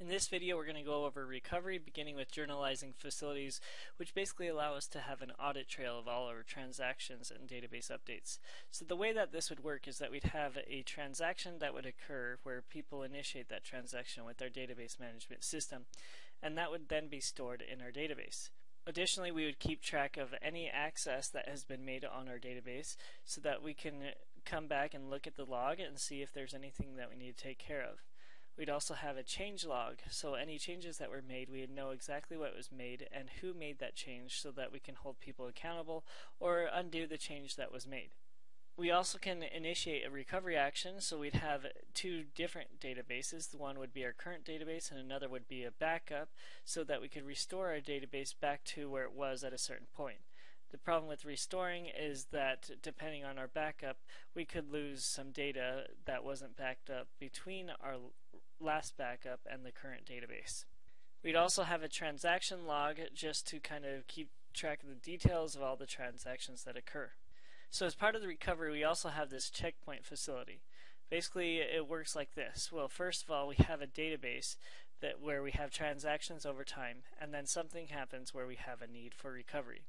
In this video, we're going to go over recovery, beginning with journalizing facilities, which basically allow us to have an audit trail of all our transactions and database updates. So the way that this would work is that we'd have a transaction that would occur where people initiate that transaction with our database management system, and that would then be stored in our database. Additionally, we would keep track of any access that has been made on our database so that we can come back and look at the log and see if there's anything that we need to take care of. We'd also have a change log, so any changes that were made, we'd know exactly what was made and who made that change so that we can hold people accountable or undo the change that was made. We also can initiate a recovery action, so we'd have two different databases. One would be our current database and another would be a backup, so that we could restore our database back to where it was at a certain point. The problem with restoring is that depending on our backup, we could lose some data that wasn't backed up between our last backup and the current database. We'd also have a transaction log just to kind of keep track of the details of all the transactions that occur. So as part of the recovery, we also have this checkpoint facility. Basically, it works like this. Well, first of all, we have a database where we have transactions over time, and then something happens where we have a need for recovery.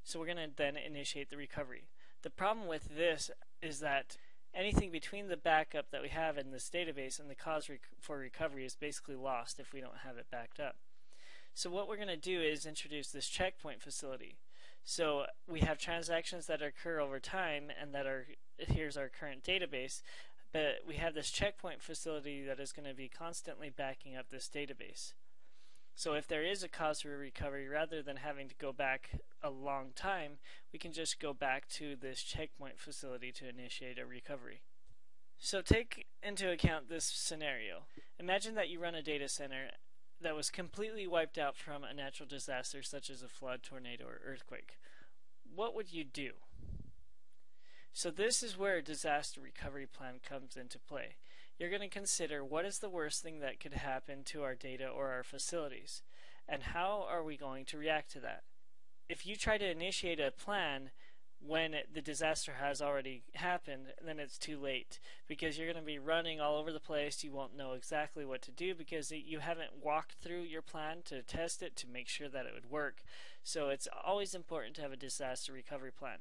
So we're going to then initiate the recovery. The problem with this is that anything between the backup that we have in this database and the cause for recovery is basically lost if we don't have it backed up. So what we're going to do is introduce this checkpoint facility. So we have transactions that occur over time, and here's our current database, but we have this checkpoint facility that is going to be constantly backing up this database. So if there is a cause for recovery, rather than having to go back a long time, we can just go back to this checkpoint facility to initiate a recovery. So take into account this scenario. Imagine that you run a data center that was completely wiped out from a natural disaster such as a flood, tornado, or earthquake. What would you do? So this is where a disaster recovery plan comes into play. You're going to consider what is the worst thing that could happen to our data or our facilities, and how are we going to react to that. If you try to initiate a plan when the disaster has already happened, then it's too late, because you're going to be running all over the place. You won't know exactly what to do because you haven't walked through your plan to test it to make sure that it would work. So it's always important to have a disaster recovery plan.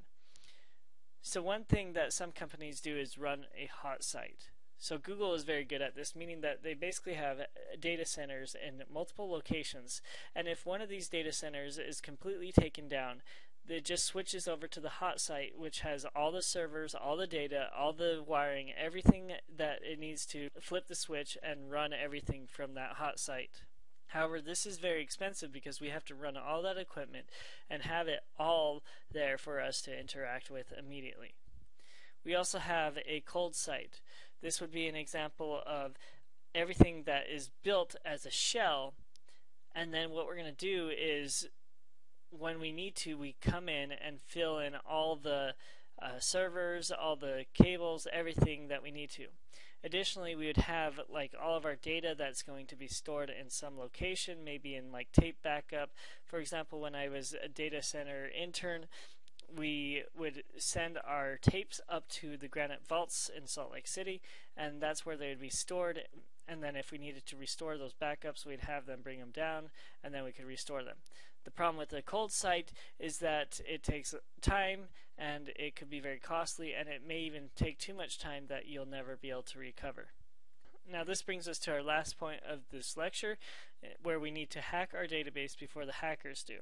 So one thing that some companies do is run a hot site. So Google is very good at this, meaning that they basically have data centers in multiple locations, and if one of these data centers is completely taken down, it just switches over to the hot site, which has all the servers, all the data, all the wiring, everything that it needs to flip the switch and run everything from that hot site. However, this is very expensive because we have to run all that equipment and have it all there for us to interact with immediately. We also have a cold site. This would be an example of everything that is built as a shell, and then what we're going to do is when we need to, we come in and fill in all the servers, all the cables, everything that we need to. Additionally, we would have like all of our data that's going to be stored in some location, maybe in like tape backup. For example, when I was a data center intern, we would send our tapes up to the Granite Vaults in Salt Lake City, and that's where they would be stored. And then if we needed to restore those backups, we'd have them bring them down, and then we could restore them. The problem with the cold site is that it takes time, and it could be very costly, and it may even take too much time that you'll never be able to recover. Now this brings us to our last point of this lecture, where we need to hack our database before the hackers do.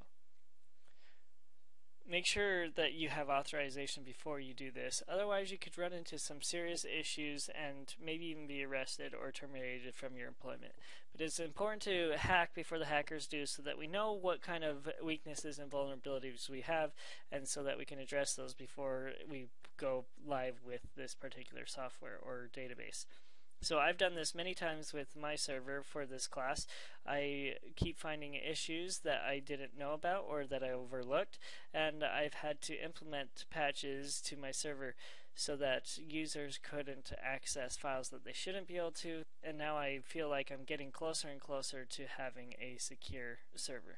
Make sure that you have authorization before you do this, otherwise you could run into some serious issues and maybe even be arrested or terminated from your employment. But it's important to hack before the hackers do, so that we know what kind of weaknesses and vulnerabilities we have, and so that we can address those before we go live with this particular software or database. So I've done this many times with my server for this class. I keep finding issues that I didn't know about or that I overlooked, and I've had to implement patches to my server so that users couldn't access files that they shouldn't be able to, and now I feel like I'm getting closer and closer to having a secure server.